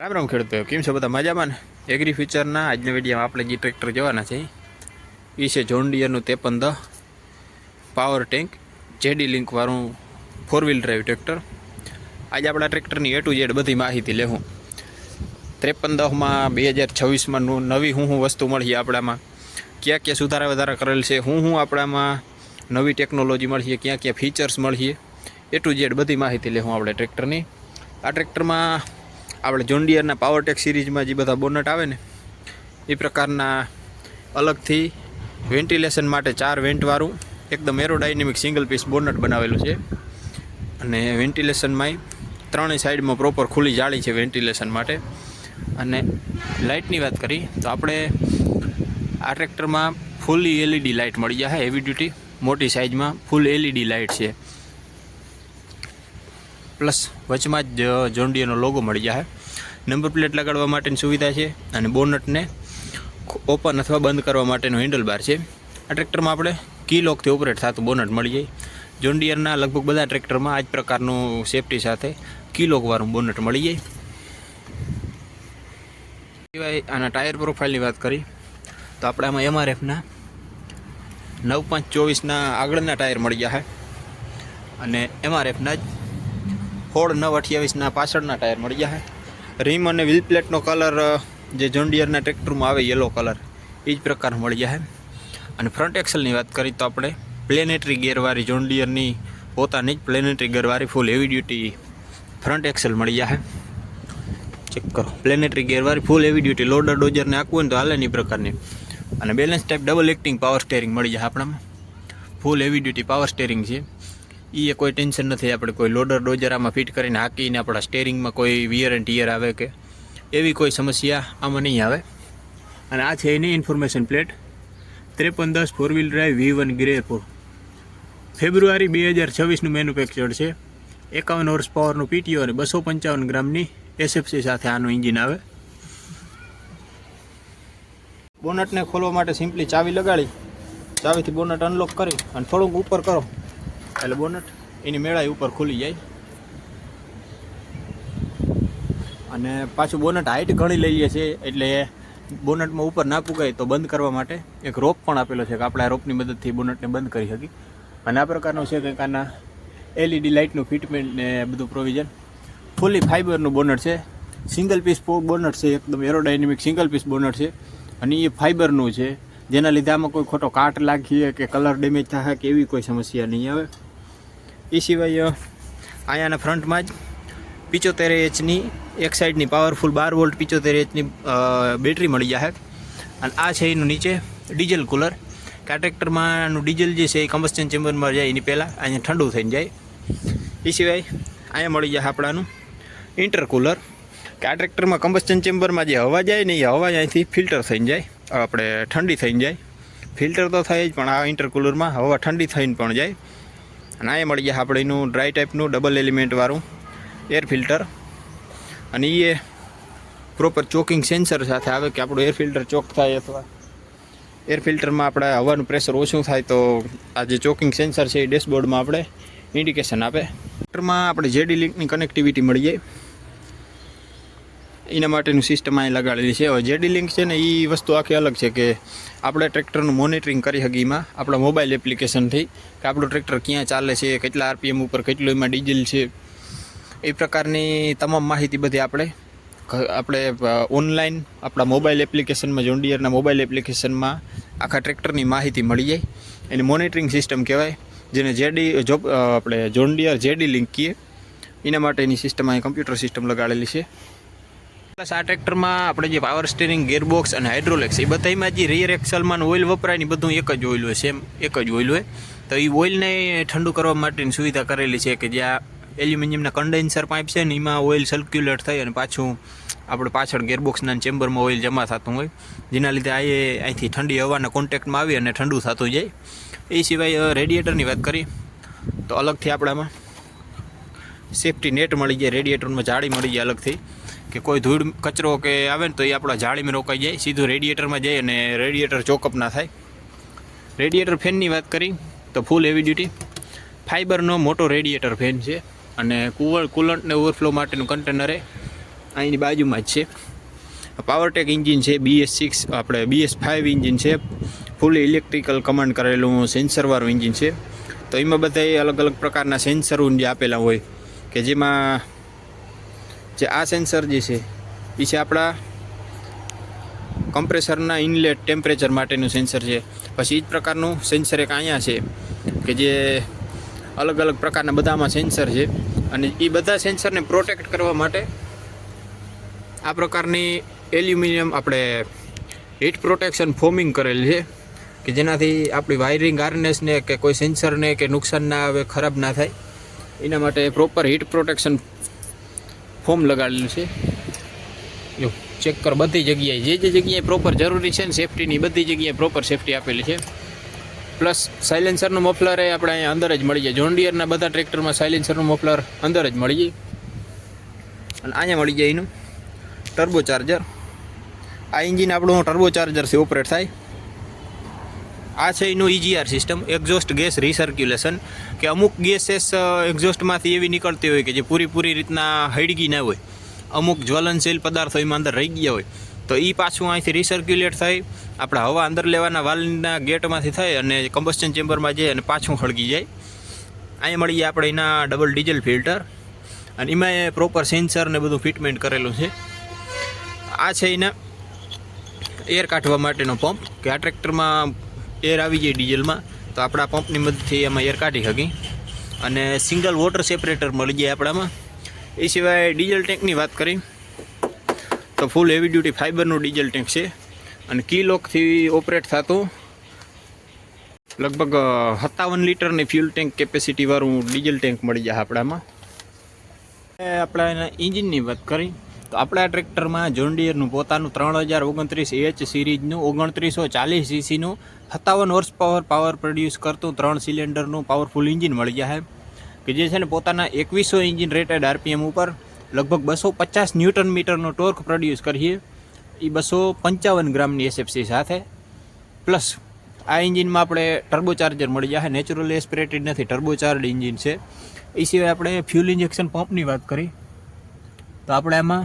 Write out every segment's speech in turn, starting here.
રામ રામ ખેડૂતો, કેમ છો બધા મજામાં ને? એગ્રી ફ્યુચરના આજના વિડીયોમાં આપણે જે ટ્રેક્ટર જોવાના છે એ છે જોન ડિયરનું 5310 પાવર ટેન્ક જેડી લિંકવાળું 4 વ્હીલ ડ્રાઈવ ટ્રેક્ટર. આજે આપણા ટ્રેક્ટરની A to Z બધી માહિતી લેવું. 5310માં 2026માં નવી હું વસ્તુ મળી આપણામાં, ક્યાં ક્યાં સુધારા વધારા કરેલ છે, હું આપણામાં નવી ટેકનોલોજી મળી, ક્યાં ક્યાં ફીચર્સ મળી, A to Z બધી માહિતી લેવું આપણે ટ્રેક્ટરની. આ ટ્રેક્ટરમાં આપણે જોન ડિયરના પાવરટેક સિરીઝમાં જે બધા બોનટ આવે ને એ પ્રકારના અલગથી વેન્ટિલેશન માટે 4 વેન્ટવાળું એકદમ એરોડાયનેમિક સિંગલ પીસ બોનટ બનાવેલું છે. અને વેન્ટિલેશનમાંય ત્રણેય સાઈડમાં પ્રોપર ખુલ્લી જાળી છે વેન્ટિલેશન માટે. અને લાઇટની વાત કરી તો આપણે આ ટ્રેક્ટરમાં ફૂલી LED લાઇટ મળી જાય, હેવી ડ્યુટી મોટી સાઇઝમાં ફૂલ LED લાઇટ છે. પ્લસ વચમાં જ જોન ડિયરનો લોગો મળી જાય. નંબર પ્લેટ લગાડવા માટેની સુવિધા છે અને બોનટને ઓપન અથવા બંધ કરવા માટેનો હેન્ડલ બાર છે. આ ટ્રેક્ટરમાં આપણે કી લોકથી ઓપરેટ થતું બોનટ મળી જાય. જોન ડિયરના લગભગ બધા ટ્રેક્ટરમાં આ જ પ્રકારનું સેફટી સાથે કી લોકવાળું બોનટ મળી જાય. સિવાય આના ટાયર પ્રોફાઇલની વાત કરી તો આપણે આમાં MRFના 9.524ના આગળના ટાયર મળી ગયા અને MRFના જ 16.928ના પાછળના ટાયર મળી ગયા. રીમ અને વ્હીલ પ્લેટનો કલર જે જોન ડિયરના ટ્રેક્ટરમાં આવે યલો કલર એ જ પ્રકારનો મળી જાય. અને ફ્રન્ટ એક્સલની વાત કરી તો આપણે પ્લેનેટરી ગેરવાળી જોન ડિયરની પોતાની જ પ્લેનેટરી ગેરવાળી full heavy duty front axle મળી જાય. ચેક કરો, પ્લેનેટરી ગેરવાળી ફૂલ હેવી ડ્યુટી લોડર ડોઝરને આખવું હોય ને તો હાલે ની પ્રકારની. અને balance type double acting power steering મળી જાય આપણામાં. Full heavy duty power steering છે. એ કોઈ ટેન્શન નથી, આપણે કોઈ લોડર ડોઝર આમાં ફિટ કરીને હાંકીને આપણા સ્ટેરિંગમાં કોઈ વિયર એન્ડ ટિયર આવે કે એવી કોઈ સમસ્યા આમાં નહીં આવે. અને આ છે એની information plate 5310 4 wheel drive V1 ગ્રેર. ફેબ્રુઆરી 2026નું મેન્યુફેક્ચર્ડ છે. 51 હોર્સ પાવરનું PTO અને 255 ગ્રામની SFC સાથે આનું એન્જિન આવે. બોનટને ખોલવા માટે સિમ્પલી ચાવી લગાડી ચાવીથી બોનટ અનલોક કરી અને થોડુંક ઉપર કરો એટલે બોનટ એની મેળાઈ ઉપર ખુલી જાય. અને પાછું બોનટ હાઈટ ઘણી લઈએ છીએ એટલે બોનટમાં ઉપર ના પુગાય તો બંધ કરવા માટે એક રોપ પણ આપેલો છે કે આપણે આ રોપની મદદથી બોનટને બંધ કરી શકીએ. અને આ પ્રકારનું છે કે આના LED લાઇટનું ફિટમેન્ટ ને બધું પ્રોવિઝન. ફૂલી ફાઇબરનું બોનટ છે, સિંગલ પીસ બોનટ છે, એકદમ એરોડાયનેમિક સિંગલ પીસ બોનટ છે. અને એ ફાઇબરનું છે જેના લીધે આમાં કોઈ ખોટો કાટ લાગીએ કે કલર ડેમેજ થાય કે એવી કોઈ સમસ્યા નહીં આવે. એ સિવાય અહીંયાના ફ્રન્ટમાં જ 75Hની એક સાઈડની પાવરફુલ 12 વોલ્ટ 75Hની બેટરી મળી જાય. અને આ છે એનું નીચે ડીઝલ કુલર કે આ ટ્રેક્ટરમાં આનું ડીઝલ જે છે એ કમ્બસ્ટન ચેમ્બરમાં જાય એની પહેલાં અહીંયા ઠંડુ થઈને જાય. એ સિવાય અહીંયા મળી જાય આપણાનું ઇન્ટરકુલર કે આ ટ્રેક્ટરમાં કમ્બસ્ટન ચેમ્બરમાં જે હવા જાય ને એ હવા અહીંથી ફિલ્ટર થઈને જાય, આપણે ઠંડી થઈને જાય. ફિલ્ટર તો થાય જ પણ આ ઇન્ટરકુલરમાં હવા ઠંડી થઈને પણ જાય. અને અહીંયા મળી જાય આપણે એનું ડ્રાય ટાઈપનું ડબલ એલિમેન્ટવાળું એર ફિલ્ટર. અને એ પ્રોપર ચોકિંગ સેન્સર સાથે આવે કે આપણું એર ફિલ્ટર ચોક થાય અથવા એર ફિલ્ટરમાં આપણે હવાનું પ્રેશર ઓછું થાય તો આ જે ચોકિંગ સેન્સર છે એ ડેશબોર્ડમાં આપણે ઇન્ડિકેશન આપે. ટ્રેક્ટરમાં આપણે જેડી લિંકની કનેક્ટિવિટી મળી જાય એના માટેનું સિસ્ટમ અહીં લગાડેલી છે. હવે જેડી લિંક છે ને એ વસ્તુ આખી અલગ છે કે આપણે ટ્રેક્ટરનું મોનિટરિંગ કરી શકીએ એમાં આપણા મોબાઈલ એપ્લિકેશનથી કે આપણું ટ્રેક્ટર ક્યાં ચાલે છે, કેટલા RPM ઉપર કેટલું એમાં ડીઝલ છે, એ પ્રકારની તમામ માહિતી બધી આપણે ઓનલાઈન આપણા મોબાઈલ એપ્લિકેશનમાં જોન ડિયરના મોબાઈલ એપ્લિકેશનમાં આખા ટ્રેક્ટરની માહિતી મળી જાય. એની મોનિટરિંગ સિસ્ટમ કહેવાય, જેને આપણે જોન ડિયર જેડી લિંક કહીએ. એના માટેની સિસ્ટમ અહીં કમ્પ્યુટર સિસ્ટમ લગાડેલી છે. પ્લસ આ ટ્રેક્ટરમાં આપણે જે પાવર સ્ટીરિંગ, ગેરબોક્સ અને હાઇડ્રોલિક્સ એ બધામાં જે રિયર એક્સલમાં ઓઇલ વપરાય ને બધું એક જ ઓઇલ હોય, સેમ એક જ ઓઇલ હોય. તો એ ઓઇલને ઠંડુ કરવા માટેની સુવિધા કરેલી છે કે જ્યાં એલ્યુમિનિયમના કન્ડેન્સર પાઇપ છે ને એમાં ઓઇલ સર્ક્યુલેટ થઈ અને પાછું આપણે પાછળ ગેરબોક્સના ચેમ્બરમાં ઓઇલ જમા થતું હોય, જેના લીધે અહીંથી ઠંડી હવાના કોન્ટેક્ટમાં આવી અને ઠંડુ થતું જાય. એ સિવાય રેડિએટરની વાત કરીએ તો અલગથી આપણામાં સેફ્ટી નેટ મળી જાય, રેડિએટરમાં જાળી મળી જાય અલગથી કે કોઈ ધૂળ કચરો કે આવે ને તો એ આપણા જાળીમાં રોકાઈ જાય, સીધું રેડિએટરમાં જાય અને રેડિએટર ચોકઅપ ના થાય. રેડિએટર ફેનની વાત કરી તો ફૂલ હેવી ડ્યુટી ફાઇબરનો મોટો રેડિએટર ફેન છે અને કુલન્ટને ઓવરફ્લો માટેનું કન્ટેનરે અહીંની બાજુમાં જ છે. પાવરટેક એન્જિન છે, BS6 આપણે BS5 એન્જિન છે, ફૂલી ઇલેક્ટ્રિકલ કમાન્ડ કરેલું સેન્સરવાળું એન્જિન છે. તો એમાં બધા અલગ અલગ પ્રકારના સેન્સરો જે આપેલા હોય કે જેમાં જે આ સેન્સર જે છે એ છે આપણા કમ્પ્રેસરના ઇનલેટ ટેમ્પરેચર માટેનું સેન્સર છે. પછી એ જ પ્રકારનું સેન્સર એક અહીંયા છે કે જે અલગ અલગ પ્રકારના બધામાં સેન્સર છે. અને એ બધા સેન્સરને પ્રોટેક્ટ કરવા માટે આ પ્રકારની એલ્યુમિનિયમ આપણે હીટ પ્રોટેક્શન ફોમિંગ કરેલ છે કે જેનાથી આપણી વાયરિંગ હાર્નેસને કે કોઈ સેન્સરને કે નુકસાન ના આવે, ખરાબ ના થાય, એના માટે પ્રોપર હીટ પ્રોટેક્શન ફોમ લગાડેલું છે. જો ચેક કરો, બધી જગ્યાએ જે જગ્યાએ પ્રોપર જરૂરી છે ને સેફ્ટીની બધી જગ્યાએ પ્રોપર સેફ્ટી આપેલી છે. પ્લસ સાયલેન્સરનું મફલર એ આપણે અહીંયા અંદર જ મળી જાય. જોન ડિયરના બધા ટ્રેક્ટરમાં સાયલેન્સરનું મફલર અંદર જ મળી જાય. અને અહીંયા મળી જાય એનું ટર્બો ચાર્જર. આ એન્જિન આપણું ટર્બો ચાર્જરથી ઓપરેટ થાય. આ છે એનું EGR સિસ્ટમ, એક્ઝોસ્ટ ગેસ રિસર્ક્યુલેશન, કે અમુક ગેસેસ એક્ઝોસ્ટમાંથી એવી નીકળતી હોય કે જે પૂરી રીતના હળગી ના હોય, અમુક જ્વલનશીલ પદાર્થો એમાં અંદર રહી ગયા હોય, તો એ પાછું અહીંથી રિસર્ક્યુલેટ થઈ આપણા હવા અંદર લેવાના વાલ્વના ગેટમાંથી થઈ અને કમ્બસ્શન ચેમ્બરમાં જાય અને પાછું હળગી જાય. અહીંયા મળી જાય આપણે એના ડબલ ડીઝલ ફિલ્ટર અને એમાં એ પ્રોપર સેન્સર ને બધું ફિટમેન્ટ કરેલું છે. આ છે એના એર કાઢવા માટેનો પંપ કે આ ટ્રેક્ટરમાં એર આવી જાય ડીઝલમાં તો આપણા પંપની મદદથી એમાં એર કાઢી શકી. અને સિંગલ વોટર સેપરેટર મળી જાય આપણામાં. એ સિવાય ડીઝલ ટેન્કની વાત કરી તો ફૂલ હેવી ડ્યુટી ફાઇબરનું ડીઝલ ટેન્ક છે અને કીલોકથી ઓપરેટ થતું લગભગ 57 લીટરની ફ્યુલ ટેન્ક કેપેસિટીવાળું ડીઝલ ટેન્ક મળી જાય આપણામાં. આપણા એના એન્જિનની વાત કરી તો આપણા ટ્રેક્ટરમાં જોન ડિયરનું પોતાનું 3029H સિરીઝનું 2940 સીસીનું 57 હોર્સ પાવર પ્રોડ્યુસ કરતું 3 સિલિન્ડરનું પાવરફુલ એન્જિન મળી જાય કે જે છે ને પોતાના 2100 એન્જિન રેટેડ RPM ઉપર લગભગ 250 ન્યૂટન મીટરનો ટોર્ક પ્રોડ્યુસ કરીએ, એ 255 ગ્રામની SFC સાથે. પ્લસ આ એન્જિનમાં આપણે ટર્બો ચાર્જર મળી જાય, નેચરલી એસ્પિરેટેડ નથી, ટર્બોચાર્જ એન્જિન છે. એ સિવાય આપણે ફ્યુલ ઇન્જેક્શન પંપની વાત કરી તો આપણે એમાં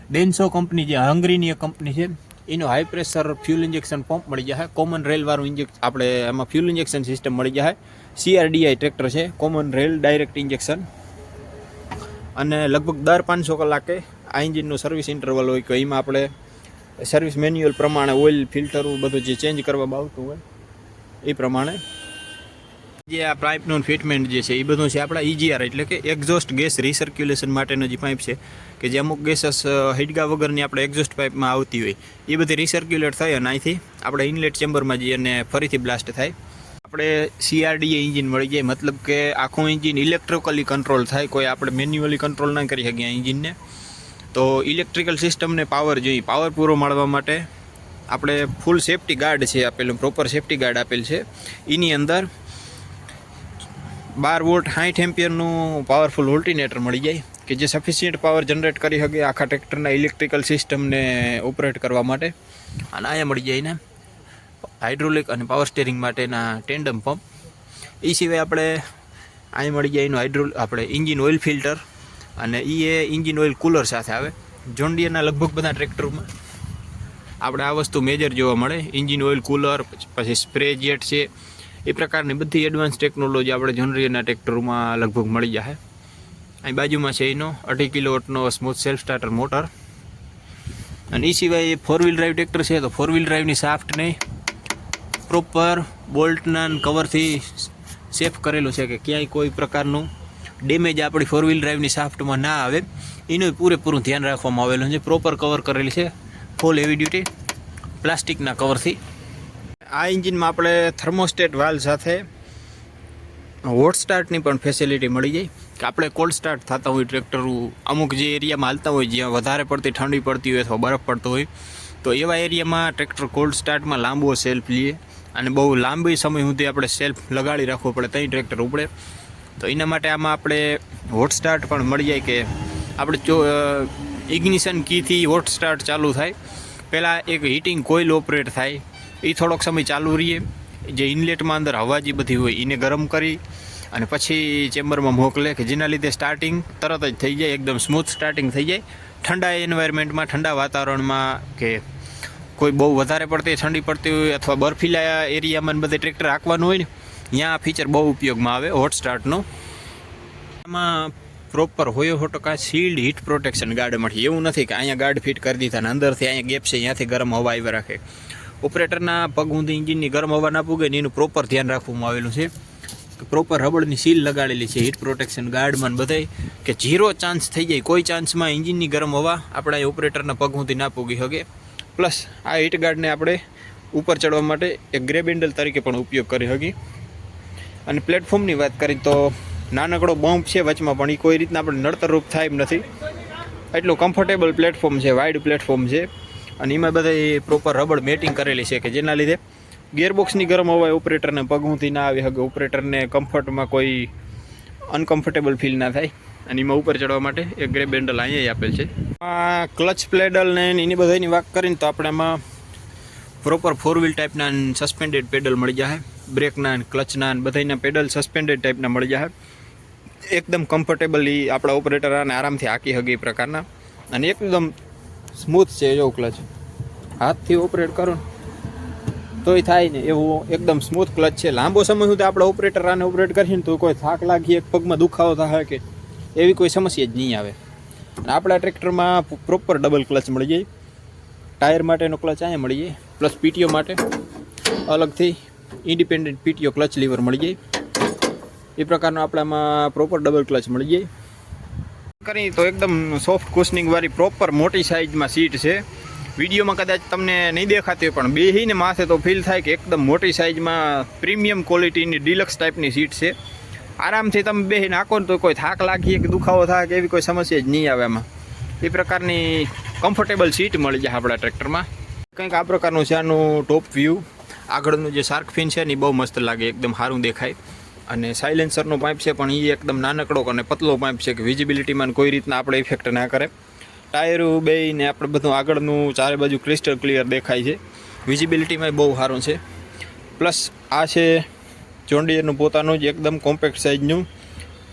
ડેન્સો કંપની જે હંગરીની એક કંપની છે એનો high pressure fuel injection pump મળી જાય. કોમન રેલવાળું આપણે એમાં ફ્યુલ ઇન્જેક્શન સિસ્ટમ મળી જાય. CRDI ટ્રેક્ટર છે, કોમન રેલ ડાયરેક્ટ ઇન્જેક્શન. અને લગભગ દર 500 કલાકે આ એન્જિનનું સર્વિસ ઇન્ટરવલ હોય કે એમાં આપણે સર્વિસ મેન્યુઅલ પ્રમાણે ઓઇલ ફિલ્ટરું બધું જે ચેન્જ કરવામાં આવતું હોય એ પ્રમાણે જે આ પાઇપનું ફિટમેન્ટ જે છે એ બધું છે આપણા EGR એટલે કે એક્ઝોસ્ટ ગેસ રિસર્ક્યુલેશન માટેનો જે પાઇપ છે કે જે અમુક ગેસેસ હિડગા વગરની આપણે એક્ઝોસ્ટ પાઇપમાં આવતી હોય એ બધી રિસર્ક્યુલેટ થાય અને અહીંથી આપણે ઇનલેટ ચેમ્બરમાં જઈએ અને ફરીથી બ્લાસ્ટ થાય. આપણે CRDA એન્જિન મળી જાય, મતલબ કે આખું એન્જિન ઇલેક્ટ્રિકલી કંટ્રોલ થાય, કોઈ આપણે મેન્યુઅલી કંટ્રોલ ના કરી શકીએ એન્જિનને. તો ઇલેક્ટ્રિકલ સિસ્ટમને પાવર જોઈએ, પાવર પૂરો મળવા માટે આપણે ફૂલ સેફ્ટી ગાર્ડ છે આપેલું, પ્રોપર સેફ્ટી ગાર્ડ આપેલ છે. એની અંદર 12 વોલ્ટ 60 એમ્પિયરનું પાવરફુલ ઓલ્ટરનેટર મળી જાય કે જે સફિશિયન્ટ પાવર જનરેટ કરી શકે આખા ટ્રેક્ટરના ઇલેક્ટ્રિકલ સિસ્ટમને ઓપરેટ કરવા માટે. અને અહીંયા મળી જાય ને હાઇડ્રોલિક અને પાવર સ્ટેરિંગ માટેના ટેન્ડમ પંપ. એ સિવાય આપણે અહીં મળી જાય એનું આપણે એન્જિન ઓઇલ ફિલ્ટર અને એ એન્જિન ઓઇલ કુલર સાથે આવે. જોન ડિયરના લગભગ બધા ટ્રેક્ટરોમાં આપણે આ વસ્તુ મેજર જોવા મળે. એન્જિન ઓઇલ કુલર, પછી સ્પ્રે જેટ છે, એ પ્રકારની બધી એડવાન્સ ટેકનોલોજી આપણે જોન ડિયરના ટ્રેક્ટરોમાં લગભગ મળી જાય. અહીં બાજુમાં છે એનો 18 કિલોવોટનો સ્મૂથ સેલ્ફ સ્ટાર્ટર મોટર. અને એ સિવાય 4 વ્હીલ ડ્રાઈવ ટ્રેક્ટર છે તો 4 વ્હીલ ડ્રાઈવની શાફ્ટને પ્રોપર બોલ્ટના કવરથી સેફ કરેલું છે કે ક્યાંય કોઈ પ્રકારનું ડેમેજ આપણી 4 વ્હીલ ડ્રાઈવની શાફ્ટમાં ના આવે એનું પૂરેપૂરું ધ્યાન રાખવામાં આવેલું છે. પ્રોપર કવર કરેલી છે ફૂલ હેવી ડ્યુટી પ્લાસ્ટિકના કવરથી. આ એન્જિનમાં આપણે થર્મોસ્ટેટ વાલ્વ સાથે હોટ સ્ટાર્ટની પણ ફેસિલિટી મળી જાય કે આપણે કોલ્ડ સ્ટાર્ટ થતા હોય ટ્રેક્ટર અમુક જે એરિયામાં હાલતા હોય જ્યાં વધારે પડતી ઠંડી પડતી હોય અથવા બરફ પડતો હોય તો એવા એરિયામાં ટ્રેક્ટર કોલ્ડ સ્ટાર્ટમાં લાંબો સેલ્ફ લઈએ અને બહુ લાંબી સમય સુધી આપણે સેલ્ફ લગાડી રાખવો પડે ત્યાં ટ્રેક્ટર ઉપડે. તો એના માટે આમાં આપણે હોટ સ્ટાર્ટ પણ મળી જાય કે આપણે ઇગ્નિશન કીથી હોટ સ્ટાર્ટ ચાલુ થાય, પહેલાં એક હીટિંગ કોઇલ ઓપરેટ થાય, એ થોડોક સમય ચાલુ રહીએ, જે ઇનલેટમાં અંદર હવા જે બધી હોય એને ગરમ કરી અને પછી ચેમ્બરમાં મોકલે કે જેના લીધે સ્ટાર્ટિંગ તરત જ થઈ જાય, એકદમ સ્મૂથ સ્ટાર્ટિંગ થઈ જાય. ઠંડા એન્વાયરમેન્ટમાં, ઠંડા વાતાવરણમાં કે કોઈ બહુ વધારે પડતી ઠંડી પડતી હોય અથવા બર્ફીલા એરિયામાં બધે ટ્રેક્ટર હાંકવાનું હોય ને, ત્યાં આ ફીચર બહુ ઉપયોગમાં આવે હોટ સ્ટાર્ટનો. એમાં proper 100% sealed heat protection guard મળે. એવું નથી કે અહીંયા ગાર્ડ ફિટ કરી દીધા ને અંદરથી અહીંયા ગેપ છે ત્યાંથી ગરમ હવા આવી રાખે. ઓપરેટરના પગ ઊંધી એન્જિનની ગરમ હવા ના પૂગે ને એનું પ્રોપર ધ્યાન રાખવામાં આવેલું છે. પ્રોપર રબડની સીલ લગાડેલી છે હીટ પ્રોટેક્શન ગાર્ડમાં બધાય, કે 0 ચાન્સ થઈ જાય કોઈ ચાન્સમાં એન્જિનની ગરમ હવા આપણા ઓપરેટરના પગ ઊંધી ના પૂગી શકે. પ્લસ આ હીટ ગાર્ડને આપણે ઉપર ચડવા માટે એક ગ્રેબ હેન્ડલ તરીકે પણ ઉપયોગ કરી શકીએ. અને પ્લેટફોર્મની વાત કરીએ તો નાનકડો બમ્પ છે વચમાં, પણ એ કોઈ રીતના આપણે નડતરરૂપ થાય એમ નથી. એટલું કમ્ફર્ટેબલ પ્લેટફોર્મ છે, વાઇડ પ્લેટફોર્મ છે. અને એમાં બધા પ્રોપર રબડ મેટિંગ કરેલી છે કે જેના લીધે ગિયરબોક્સની ગરમ હવા ઓપરેટરને પગથી ના આવી શકે, ઓપરેટરને કમ્ફર્ટમાં કોઈ અનકમ્ફર્ટેબલ ફીલ ના થાય. અને એમાં ઉપર ચડવા માટે એક ગ્રેબ હેન્ડલ અહીંયા આપેલ છે. આ ક્લચ પેડલ ને એની બધાની વાત કરીને તો આપણે એમાં પ્રોપર 4 વ્હીલ ટાઈપના સસ્પેન્ડેડ પેડલ મળી જાય. બ્રેકના, ક્લચના બધાના પેડલ સસ્પેન્ડેડ ટાઈપના મળી જાય. એકદમ કમ્ફર્ટેબલી આપણા ઓપરેટર આને આરામથી હાંકી શકે એ પ્રકારના. અને એકદમ સ્મૂથ છે. જો ક્લચ હાથથી ઓપરેટ કરો ને તોય થાય ને એવું એકદમ સ્મૂથ ક્લચ છે. લાંબો સમય સુધી આપણે ઓપરેટર આને ઓપરેટ કરીએ ને તો કોઈ થાક લાગી, એક પગમાં દુખાવો થાય કે એવી કોઈ સમસ્યા જ નહીં આવે. અને આપણા ટ્રેક્ટરમાં પ્રોપર ડબલ ક્લચ મળી જાય. ટાયર માટેનો ક્લચ અહીંયા મળી જાય, પ્લસ પીટીઓ માટે અલગથી ઇન્ડિપેન્ડન્ટ પીટીઓ ક્લચ લીવર મળી જાય. એ પ્રકારનો આપણામાં પ્રોપર ડબલ ક્લચ મળી જાય. કરી તો એકદમ સોફ્ટ કુશનિંગવાળી પ્રોપર મોટી સાઇઝમાં સીટ છે. વિડીયોમાં કદાચ તમને નહીં દેખાતી હોય પણ બેહીને માથે તો ફીલ થાય કે એકદમ મોટી સાઇઝમાં પ્રીમિયમ ક્વોલિટીની ડિલક્સ ટાઈપની સીટ છે. આરામથી તમે બેહીને હાંકો ને તો કોઈ થાક લાગીએ કે દુખાવો થાય કે એવી કોઈ સમસ્યા જ નહીં આવે એમાં. એ પ્રકારની કમ્ફર્ટેબલ સીટ મળી જાય આપણા ટ્રેક્ટરમાં. કંઈક આ પ્રકારનું છે આનું ટોપ વ્યૂ. આગળનું જે શાર્ક ફિન છે ને એ બહુ મસ્ત લાગે, એકદમ સારું દેખાય. અને સાયલેન્સરનો પાઇપ છે પણ એ એકદમ નાનકડો અને પતલો પાઇપ છે કે વિઝિબિલિટીમાં કોઈ રીતના આપણે ઇફેક્ટ ના કરે. ટાયરું બે ને આપણે બધું આગળનું ચારે બાજુ ક્રિસ્ટલ ક્લિયર દેખાય છે. વિઝિબિલિટીમાં બહુ સારું છે. પ્લસ આ છે જોન ડીયરનું પોતાનું જ એકદમ કોમ્પેક્ટ સાઇઝનું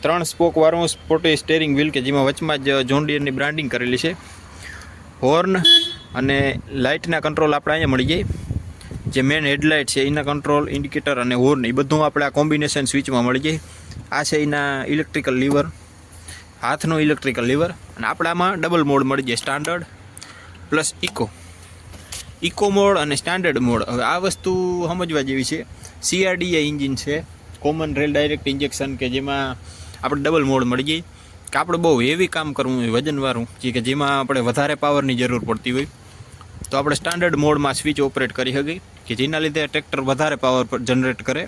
3 સ્પોકવાળું સ્પોર્ટી સ્ટેરિંગ વ્હીલ કે જેમાં વચમાં જ જોન ડીયરની બ્રાન્ડિંગ કરેલી છે. હોર્ન અને લાઇટના કંટ્રોલ આપણે અહીંયા મળી જાય. જે મેન હેડલાઇટ છે એના કંટ્રોલ, ઇન્ડિકેટર અને હોર્ન એ બધું આપણે આ કોમ્બિનેશન સ્વિચમાં મળી જાય. આ છે એના ઇલેક્ટ્રિકલ લીવર, હાથનો ઇલેક્ટ્રિકલ લીવર. અને આપણામાં ડબલ મોડ મળી જાય, સ્ટાન્ડર્ડ પ્લસ ઇકો મોડ અને સ્ટાન્ડર્ડ મોડ. હવે આ વસ્તુ સમજવા જેવી છે. CRDA એન્જિન છે, કોમન રેલ ડાયરેક્ટ ઇન્જેક્શન, કે જેમાં આપણે ડબલ મોડ મળી જાય. કે આપણે બહુ હેવી કામ કરવું હોય વજનવાળું, કે જેમાં આપણે વધારે પાવરની જરૂર પડતી હોય તો આપણે સ્ટાન્ડર્ડ મોડમાં સ્વિચ ઓપરેટ કરી શકીએ કે જેના લીધે ટ્રેક્ટર વધારે પાવર જનરેટ કરે.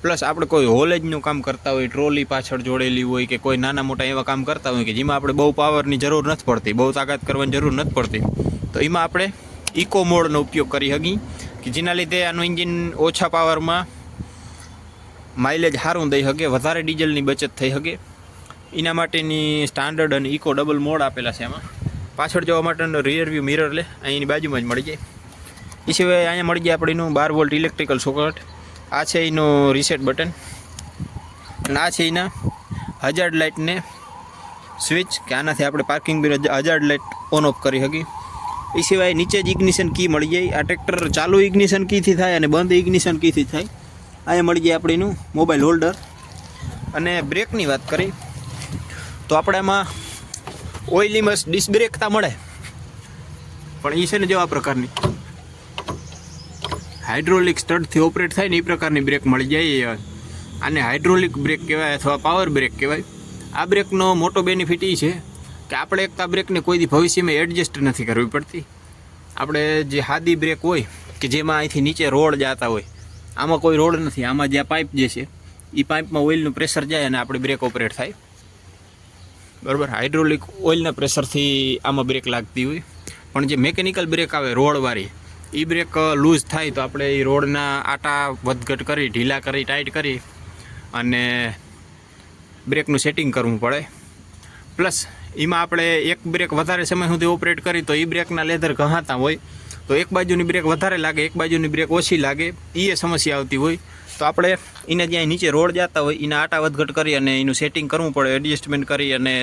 પ્લસ આપણે કોઈ હોલેજનું કામ કરતા હોય, ટ્રોલી પાછળ જોડેલી હોય કે કોઈ નાના મોટા એવા કામ કરતા હોય કે જેમાં આપણે બહુ પાવરની જરૂર નથી પડતી, બહુ તાકાત કરવાની જરૂર નથી પડતી, તો એમાં આપણે ઇકો મોડનો ઉપયોગ કરી શકીએ કે જેના લીધે આનું એન્જિન ઓછા પાવરમાં માઇલેજ સારું દઈ શકે, વધારે ડીઝલની બચત થઈ શકે. એના માટેની સ્ટાન્ડર્ડ અને ઇકો ડબલ મોડ આપેલા છે. એમાં પાછળ જવા માટેનો રિયર વ્યૂ મિરર લે અહીંની બાજુમાં જ મળી જાય. એ સિવાય અહીંયા મળી જાય આપણે એનું 12 વોલ્ટ ઇલેક્ટ્રિકલ સોકેટ. આ છે એનું રીસેટ બટન અને આ છે એના હજાર્ડ લાઇટને સ્વિચ, કે આનાથી આપણે પાર્કિંગ બી હજાર્ડ લાઇટ ઓન ઓફ કરી શકીએ. એ સિવાય નીચે જ ઇગ્નિશન કી મળી જાય. આ ટ્રેક્ટર ચાલુ ઇગ્નિશન કીથી થાય અને બંધ ઇગ્નિશન કીથી થાય. અહીંયા મળી જાય આપણે એનું મોબાઈલ હોલ્ડર. અને બ્રેકની વાત કરી તો આપણે એમાં ઓઇલીમસ ડિસ્ક બ્રેક તા મળે, પણ એ છે ને જો આ પ્રકારની હાઇડ્રોલિક સ્ટડથી ઓપરેટ થાય ને એ પ્રકારની બ્રેક મળી જાય. આને હાઇડ્રોલિક બ્રેક કહેવાય અથવા પાવર બ્રેક કહેવાય. આ બ્રેકનો મોટો બેનિફિટ એ છે કે આપણે એક આ બ્રેકને કોઈ દી ભવિષ્યમાં એડજસ્ટ નથી કરવી પડતી. આપણે જે સાદી બ્રેક હોય કે જેમાં અહીંથી નીચે રોડ જતા હોય, આમાં કોઈ રોડ નથી. આમાં જે પાઇપ જે છે એ પાઇપમાં ઓઇલનું પ્રેશર જાય અને આપણી બ્રેક ઓપરેટ થાય. બરાબર, હાઇડ્રોલિક ઓઇલના પ્રેશરથી આમાં બ્રેક લાગતી હોય. પણ જે મિકેનિકલ બ્રેક આવે રોડવાળી, એ બ્રેક લૂઝ થાય તો આપણે એ રોડના આટા વધઘટ કરી, ઢીલા કરી, ટાઈટ કરી અને બ્રેકનું સેટિંગ કરવું પડે. પ્લસ એમાં આપણે એક બ્રેક વધારે સમય સુધી ઓપરેટ કરી તો એ બ્રેકના લેધર ઘહાતા હોય, તો એક બાજુની બ્રેક વધારે લાગે, એક બાજુની બ્રેક ઓછી લાગે, એ સમસ્યા આવતી હોય. તો આપણે એને જ્યાં નીચે રોડ જતા હોય એના આટા વધઘટ કરી અને એનું સેટિંગ કરવું પડે, એડજસ્ટમેન્ટ કરી અને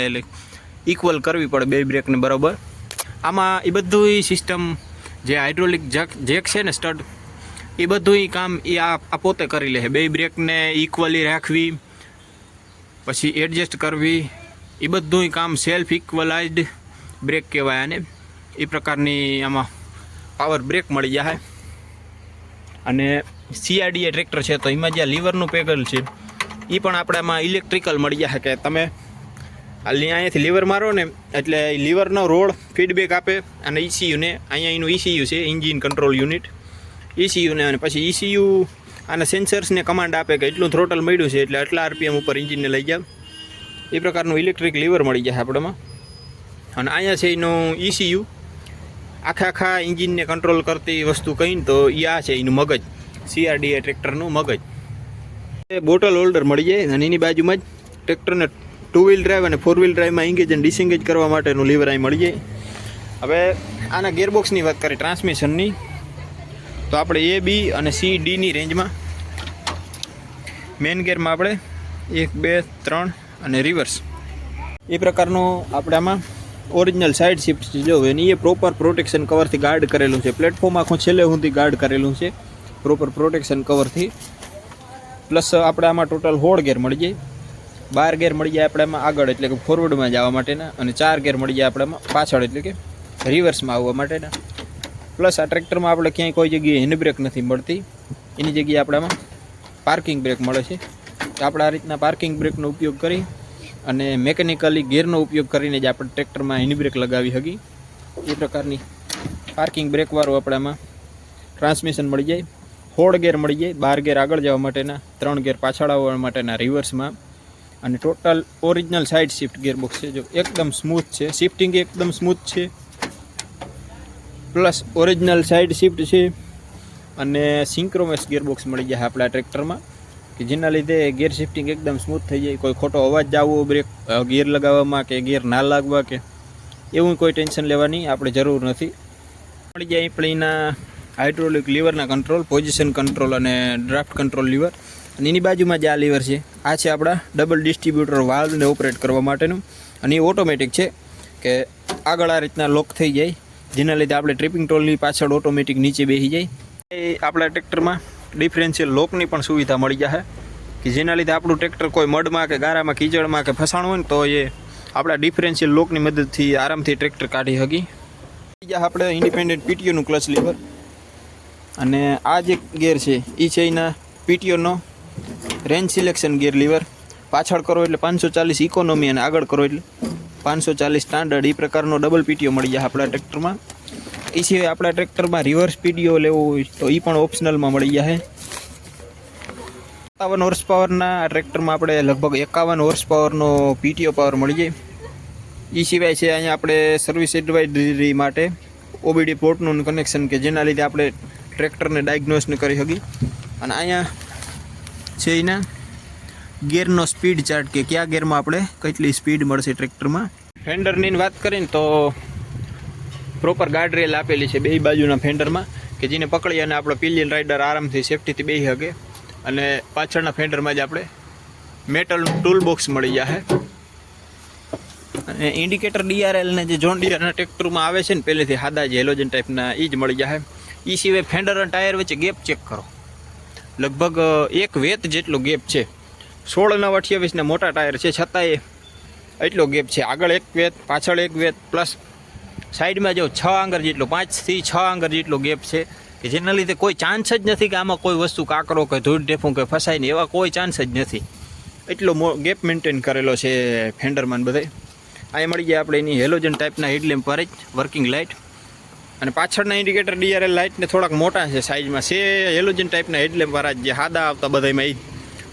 ઇક્વલ કરવી પડે બે બ્રેકને બરાબર. આમાં એ બધું સિસ્ટમ જે હાઇડ્રોલિક જેક છે ને સ્ટડ, એ બધું કામ એ આ પોતે કરી લે. બે બ્રેકને ઇક્વલી રાખવી, પછી એડજસ્ટ કરવી, એ બધું કામ સેલ્ફ ઇક્વલાઇઝડ બ્રેક કહેવાય આને. એ પ્રકારની આમાં પાવર બ્રેક મળી જાય. અને CRDA ટ્રેક્ટર છે તો એમાં જે લીવરનું પેડલ છે એ પણ આપણે આમાં ઇલેક્ટ્રિકલ મળી જાય કે તમે અહીંયાથી લીવર મારો ને એટલે લીવરનો રોડ ફીડબેક આપે અને ECUને, અહીંયા એનું ECU છે એન્જિન કંટ્રોલ યુનિટ, ECUને, અને પછી ECU આના સેન્સર્સને કમાન્ડ આપે કે એટલું થ્રોટલ મળ્યું છે એટલે આટલા RPM ઉપર એન્જિનને લઈ જાવ. એ પ્રકારનું ઇલેક્ટ્રિક લીવર મળી જાય આપણેમાં. અને અહીંયા છે એનું ECU, આખા એન્જિનને કંટ્રોલ કરતી વસ્તુ કહીને તો આ છે એનું મગજ, CRDA ટ્રેક્ટરનું મગજ. એ બોટલ હોલ્ડર મળી જાય અને એની બાજુમાં જ ટ્રેક્ટરને 2 વ્હીલ ડ્રાઈવ અને 4 વ્હીલ ડ્રાઈવમાં એંગેજ અને ડિસએંગેજ કરવા માટેનું લીવર અહીં મળી જાય. હવે આના ગિયરબોક્સની વાત કરીએ ટ્રાન્સમિશનની, તો આપણે A, B અને C, Dની રેન્જમાં મેઇન ગિયરમાં આપણે 1, 2, 3 અને રિવર્સ એ પ્રકારનું આપણે આમાં ઓરિજિનલ સાઇડ શિફ્ટ જો હોય ને એ પ્રોપર પ્રોટેક્શન કવરથી ગાર્ડ કરેલું છે. પ્લેટફોર્મ આખું છેલ્લે સુધી ગાર્ડ કરેલું છે પ્રોપર પ્રોટેક્શન કવરથી. પ્લસ આપણે આમાં ટોટલ 16 ગેર મળી જાય. 12 ગેર મળી જાય આપણે આમાં આગળ એટલે કે ફોરવર્ડમાં જવા માટેના, અને 4 ગેર મળી જાય આપણે આમાં પાછળ એટલે કે રિવર્સમાં આવવા માટેના. પ્લસ આ ટ્રેક્ટરમાં આપણે ક્યાંય કોઈ જગ્યાએ હેન્ડ બ્રેક નથી મળતી, એની જગ્યાએ આપણે આમાં પાર્કિંગ બ્રેક મળે છે. તો આપણે આ રીતના પાર્કિંગ બ્રેકનો ઉપયોગ કરી અને મેકેનિકલી ગિયરનો ઉપયોગ કરીને જ આપણે ટ્રેક્ટરમાં હેન્ડ બ્રેક લગાવી શકી. એ પ્રકારની પાર્કિંગ બ્રેકવાળું આપણે આમાં ટ્રાન્સમિશન મળી જાય. 16 ગેર મળી જાય, 12 ગેર આગળ જવા માટેના, 3 ગેર પાછળ આવવા માટેના રિવર્સમાં, અને total original side shift gearbox છે. જો એકદમ સ્મૂથ છે, શિફ્ટિંગ એકદમ સ્મૂથ છે, પ્લસ ઓરિજિનલ સાઇડ શિફ્ટ છે, અને સિંક્રોમેસ ગિયરબોક્સ મળી જાય આપણા ટ્રેક્ટરમાં કે જેના લીધે ગિયર શિફ્ટિંગ એકદમ સ્મૂથ થઈ જાય. કોઈ ખોટો અવાજ આવવો બ્રેક ગિયર લગાવવામાં કે ગિયર ના લાગવા કે એવું કોઈ ટેન્શન લેવાની આપણે જરૂર નથી. મળી જાય આપણે એના હાઇડ્રોલિક લીવરના કંટ્રોલ, પોઝિશન કંટ્રોલ અને ડ્રાફ્ટ કંટ્રોલ લીવર. અને એની બાજુમાં જે આ લીવર છે આ છે આપણા ડબલ ડિસ્ટ્રીબ્યુટર વાલ્વને ઓપરેટ કરવા માટેનું, અને એ ઓટોમેટિક છે કે આગળ આ રીતના લોક થઈ જાય જેના લીધે આપણે ટ્રિપિંગ ટોલની પાછળ ઓટોમેટિક નીચે બેસી જાય. એ આપણા ટ્રેક્ટરમાં ડિફરન્શિયલ લોકની પણ સુવિધા મળી જાય કે જેના લીધે આપણું ટ્રેક્ટર કોઈ મડમાં કે ગારામાં કીચડમાં કે ફસાણું હોય ને તો એ આપણા ડિફરન્શિયલ લોકની મદદથી આરામથી ટ્રેક્ટર કાઢી શકી. બીજા આપણે ઇન્ડિપેન્ડન્ટ PTOનું ક્લચ લીવર, અને આ જે ગિયર છે એ છે એના PTOનો રેન્જ સિલેક્શન ગિયર લીવર. પાછળ કરો એટલે 540 ઇકોનોમી અને આગળ કરો એટલે 540 સ્ટાન્ડર્ડ. એ પ્રકારનો ડબલ PTO મળી જાય આપણા ટ્રેક્ટરમાં. એ સિવાય આપણા ટ્રેક્ટરમાં રિવર્સ PTO લેવો હોય તો એ પણ ઓપ્શનલમાં મળી જાય. 57 હોર્સ પાવરના આ ટ્રેક્ટરમાં આપણે લગભગ 51 હોર્સ પાવરનો PTO પાવર મળી જાય. એ સિવાય છે અહીંયા આપણે સર્વિસ એડવાઇઝરી માટે OBD પોર્ટનું કનેક્શન કે જેના લીધે આપણે ટ્રેક્ટરને ડાયગ્નોઝ કરી શકીએ. અને અહીંયા છે એના ગિયરનો સ્પીડ ચાર્ટ કે કયા ગિયરમાં આપણે કેટલી સ્પીડ મળશે ટ્રેક્ટરમાં. ફેન્ડરની વાત કરીએ તો પ્રોપર ગાર્ડ રેલ આપેલી છે બે બાજુના ફેન્ડરમાં કે જેને પકડી અને આપણો પિલિયન રાઇડર આરામથી સેફટીથી બેસી શકે. અને પાછળના ફેન્ડરમાં જ આપણે મેટલનું ટૂલ બોક્સ મળી જાય. અને ઇન્ડિકેટર DRL ને જે જોન ડીયરના ટ્રેક્ટરમાં આવે છે ને પહેલેથી સાદા જે હેલોજન ટાઈપના એ જ મળી જાય. એ સિવાય ફેન્ડર અને ટાયર વચ્ચે ગેપ ચેક કરો, લગભગ 1 વેત જેટલો ગેપ છે. 16/9/28ના મોટા ટાયર છે છતાંય એટલો ગેપ છે. આગળ 1 વેત, પાછળ 1 વેત, પ્લસ સાઈડમાં જો 6 આંગર જેટલો, 5 થી 6 આંગર જેટલો ગેપ છે કે જેના લીધે કોઈ ચાન્સ જ નથી કે આમાં કોઈ વસ્તુ કાકરો કે ધૂળ ઢેફું કે ફસાય નહીં, એવા કોઈ ચાન્સ જ નથી. એટલો ગેપ મેન્ટેન કરેલો છે ફેન્ડરમાં બધે. અહીં મળી જાય આપણે એની હેલોજન ટાઈપના હેડલેમ્પ પર જ વર્કિંગ લાઇટ. અને પાછળના ઇન્ડિકેટર DRL લાઇટને થોડાક મોટા છે સાઇઝમાં, છે હેલોજન ટાઈપના હેડલેમ્પ વાળા જે સાદા આવતા બધામાં એ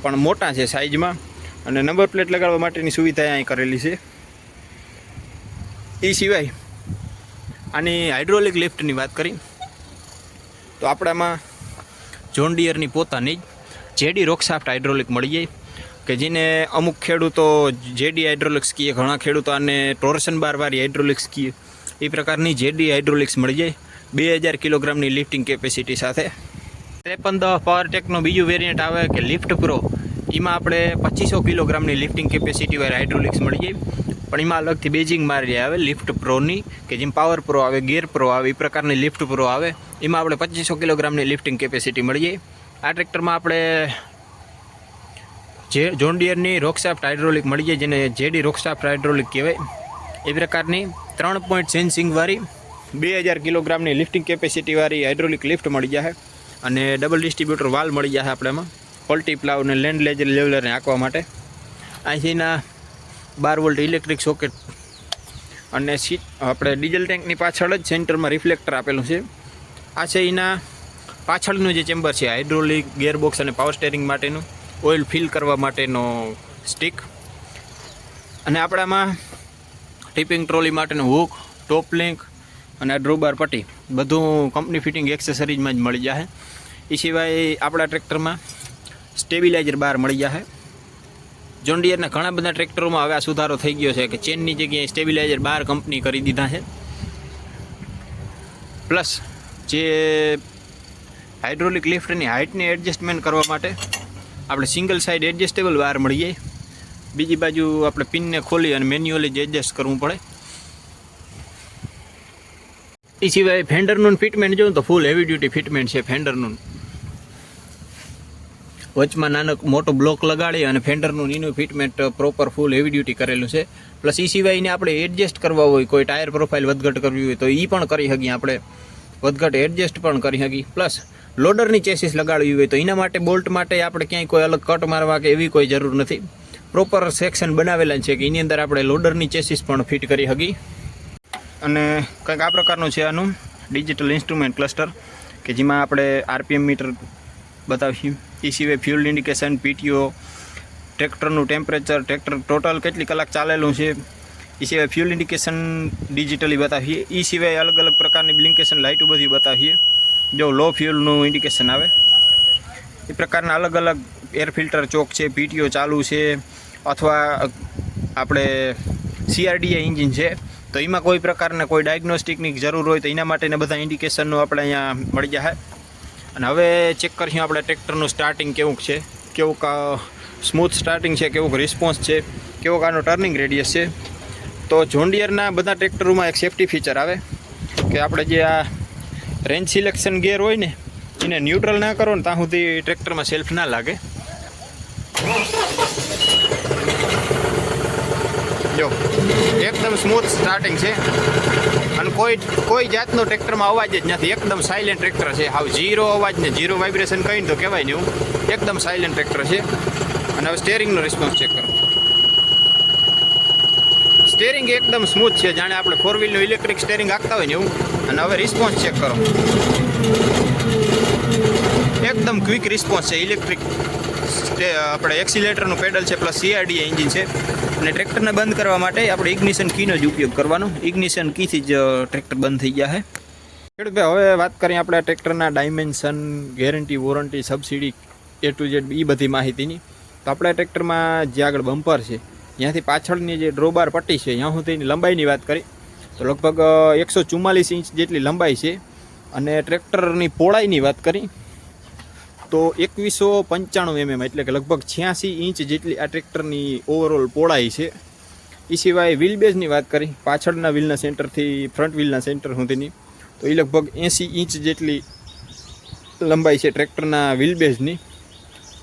પણ મોટા છે સાઇઝમાં. અને નંબર પ્લેટ લગાડવા માટેની સુવિધા અહીં કરેલી છે. એ સિવાય આની હાઇડ્રોલિક લિફ્ટની વાત કરી તો આપણામાં જોન ડીયરની પોતાની જ JD રોકસાફ્ટ હાઇડ્રોલિક મળી જાય કે જેને અમુક ખેડૂતો JD હાઇડ્રોલિક્સ કહીએ, ઘણા ખેડૂતો આને ટોર્શન બારવાળી હાઇડ્રોલિક્સ કહીએ. એ પ્રકારની JD હાઇડ્રોલિક્સ મળી જાય 2000 કિલોગ્રામની લિફ્ટિંગ કેપેસિટી સાથે. 5310 પાવરટેકનો બીજું વેરિયન્ટ આવે કે લિફ્ટ પ્રો, એમાં આપણે 2500 કિલોગ્રામની લિફ્ટિંગ કેપેસિટી વાળી હાઇડ્રોલિક્સ મળી જાય. પણ એમાં અલગથી બેજિંગ મારી આવે લિફ્ટ પ્રોની, કે જેમ પાવર પ્રો આવે, ગિયર પ્રો આવે, એ પ્રકારની લિફ્ટ પ્રો આવે. એમાં આપણે 2500 કિલોગ્રામની લિફ્ટિંગ કેપેસિટી મળી જાય. આ ટ્રેક્ટરમાં આપણે જે જોન ડિયરની રોકસાફ્ટ હાઇડ્રોલિક મળી જાય, જેને જેડી રોકસાફ્ટ હાઇડ્રોલિક કહેવાય, એ પ્રકારની 3 પોઈન્ટ સેન્સિંગવાળી 2000 કિલોગ્રામની લિફ્ટિંગ કેપેસિટીવાળી હાઇડ્રોલિક લિફ્ટ મળી જાય. અને ડબલ ડિસ્ટ્રીબ્યુટર વાલ મળી જાય આપણે એમાં, પલ્ટી પ્લાવ અને લેન્ડ લેવલરને આંકવા માટે. અહીંના 12 વોલ્ટ ઇલેક્ટ્રિક સોકેટ અને સીટ આપણે ડીઝલ ટેન્કની પાછળ જ સેન્ટરમાં રિફ્લેક્ટર આપેલું છે. આ છે એના પાછળનું જે ચેમ્બર છે, હાઇડ્રોલિક ગિયરબોક્સ અને પાવર સ્ટેરિંગ માટેનું, ઓઇલ ફિલ કરવા માટેનો સ્ટિક, અને આપણામાં ટિપિંગ ટ્રોલી માટેનું હુક, ટોપ લિંક અને આ ડ્રોબાર પટ્ટી બધું કંપની ફિટિંગ એક્સેસરીઝમાં જ મળી જાય. એ સિવાય આપણા ટ્રેક્ટરમાં સ્ટેબિલાઇઝર બાર મળી જાય. જોન ડિયરના ઘણા બધા ટ્રેક્ટરોમાં હવે આ સુધારો થઈ ગયો છે કે ચેનની જગ્યાએ સ્ટેબિલાઇઝર બાર કંપની કરી દીધા છે. પ્લસ જે હાઇડ્રોલિક લિફ્ટની હાઇટને એડજસ્ટમેન્ટ કરવા માટે આપણે સિંગલ સાઇડ એડજસ્ટેબલ બાર મળી જાય. બીજી બાજુ આપણે પિનને ખોલી અને મેન્યુઅલી જ એડજસ્ટ કરવું પડે. એ સિવાય ફેન્ડરનું ફિટમેન્ટ જોઉં તો ફૂલ હેવી ડ્યુટી ફિટમેન્ટ છે ફેન્ડરનું. વચમાં નાનો મોટો બ્લોક લગાડી અને ફેન્ડરનું એનું ફિટમેન્ટ પ્રોપર ફૂલ હેવી ડ્યુટી કરેલું છે. પ્લસ એ સિવાયને આપણે એડજસ્ટ કરવા હોય, કોઈ ટાયર પ્રોફાઇલ વધઘટ કરવી હોય તો એ પણ કરી શકીએ, આપણે વધઘટ એડજસ્ટ પણ કરી શકીએ. પ્લસ લોડરની ચેસીસ લગાડવી હોય તો એના માટે બોલ્ટ માટે આપણે ક્યાંય કોઈ અલગ કટ મારવા કે એવી કોઈ જરૂર નથી. પ્રોપર સેક્શન બનાવેલા છે કે એની અંદર આપણે લોડરની ચેસીસ પણ ફિટ કરી શકીએ. અને કંઈક આ પ્રકારનું છે આનું ડિજિટલ ઇન્સ્ટ્રુમેન્ટ ક્લસ્ટર, કે જેમાં આપણે આરપીએમ મીટર બતાવીએ. એ સિવાય ફ્યુલ ઇન્ડિકેશન, પીટીઓ, ટ્રેક્ટરનું ટેમ્પરેચર, ટ્રેક્ટર ટોટલ કેટલી કલાક ચાલેલું છે, એ સિવાય ફ્યુલ ઇન્ડિકેશન ડિજિટલી બતાવીએ. એ સિવાય અલગ અલગ પ્રકારની બ્લિંકેશન લાઇટો બધી બતાવીએ. જો લો ફ્યુલનું ઇન્ડિકેશન આવે એ પ્રકારના અલગ અલગ એર ફિલ્ટર ચોક છે, પીટીઓ ચાલુ છે, અથવા આપણે CRDA એન્જિન છે તો એમાં કોઈ પ્રકારના કોઈ ડાયગ્નોસ્ટિકની જરૂર હોય તો એના માટેના બધા ઇન્ડિકેશનનું આપણે અહીંયા મળી જાય. અને હવે ચેક કરીશું આપણે ટ્રેક્ટરનું સ્ટાર્ટિંગ કેવું છે, કેવું સ્મૂથ સ્ટાર્ટિંગ છે, કેવું રિસ્પોન્સ છે, કેવો આનો ટર્નિંગ રેડિયસ છે. તો જોન ડિયરના બધા ટ્રેક્ટરોમાં એક સેફ્ટી ફીચર આવે કે આપણે જે આ રેન્જ સિલેક્શન ગિયર હોય ને એને ન્યુટ્રલ ના કરો ને ત્યાં સુધી ટ્રેક્ટરમાં સેલ્ફ ના લાગે. જો એકદમ સ્મૂથ સ્ટાર્ટિંગ છે અને કોઈ જાતનો ટ્રેક્ટરમાં અવાજ જ નથી. એકદમ સાયલેન્ટ ટ્રેક્ટર છે, હાવ ઝીરો અવાજ ને ઝીરો વાઇબ્રેશન કહીને તો કહેવાય નહીં, એકદમ સાયલેન્ટ ટ્રેક્ટર છે. અને હવે સ્ટેરિંગનો રિસ્પોન્સ ચેક કરો. સ્ટેરિંગ એકદમ સ્મૂથ છે, જાણે આપણે 4 વ્હીલનું ઇલેક્ટ્રિક સ્ટેરિંગ આખતા હોય ને એવું. અને હવે રિસ્પોન્સ ચેક કરો, એકદમ ક્વિક રિસ્પોન્સ છે. ઇલેક્ટ્રિક આપણે એક્સિલેટરનું પેડલ છે, પ્લસ CRDA એન્જિન છે. અને ટ્રેક્ટરને બંધ કરવા માટે આપણે ઇગ્નિશન કીનો જ ઉપયોગ કરવાનો. ઇગ્નિશન કીથી જ ટ્રેક્ટર બંધ થઈ ગયા છે. ખેડૂતભાઈ, હવે વાત કરીએ આપણે ટ્રેક્ટરના dimension, guarantee, warranty, subsidy, A to Z એ બધી માહિતીની. તો આપણા ટ્રેક્ટરમાં જે આગળ બમ્પર છે ત્યાંથી પાછળની જે ડ્રોબાર પટ્ટી છે ત્યાં સુધીની લંબાઈની વાત કરી તો લગભગ 144 ઇંચ જેટલી લંબાઈ છે. અને ટ્રેક્ટરની પહોળાઈની વાત કરી તો 2195 mm એટલે કે લગભગ 86 ઇંચ જેટલી આ ટ્રેક્ટરની ઓવરઓલ પહોળાઈ છે. એ સિવાય વ્હીલ બેઝની વાત કરી પાછળના વ્હીલના સેન્ટરથી ફ્રન્ટ વ્હીલના સેન્ટર સુધીની તો એ લગભગ 80 ઇંચ જેટલી લંબાઈ છે ટ્રેક્ટરના વ્હીલ બેઝની.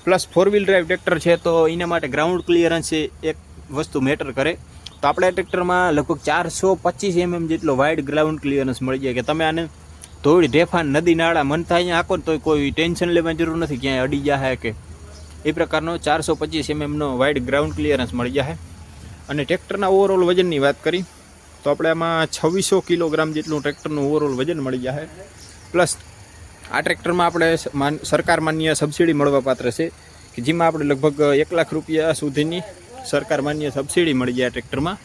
પ્લસ 4 વ્હીલ ડ્રાઈવ ટ્રેક્ટર છે તો એના માટે ગ્રાઉન્ડ ક્લિયરન્સ એક વસ્તુ મેટર કરે. તો આપણા ટ્રેક્ટરમાં લગભગ 425 mm જેટલો વાઇડ ગ્રાઉન્ડ ક્લિયરન્સ મળી જાય કે તમે આને ધોળી, ઢેફાન, નદી, નાળા મનતા અહીંયા આખો તો કોઈ ટેન્શન લેવાની જરૂર નથી ક્યાંય અડી જાય કે એ પ્રકારનો 425 mm નો વાઇડ ગ્રાઉન્ડ ક્લિયરન્સ મળી જાય. અને ટ્રેક્ટરના ઓવરઓલ વજનની વાત કરી તો આપણે આમાં 2600 કિલોગ્રામ જેટલું ટ્રેક્ટરનું ઓવરઓલ વજન મળી જાય. પ્લસ આ ટ્રેક્ટરમાં આપણે સરકાર માન્ય સબસિડી મળવા પાત્ર છે કે જેમાં આપણે લગભગ 1 લાખ રૂપિયા સુધીની સરકાર માન્ય સબસિડી મળી જાય ટ્રેક્ટરમાં.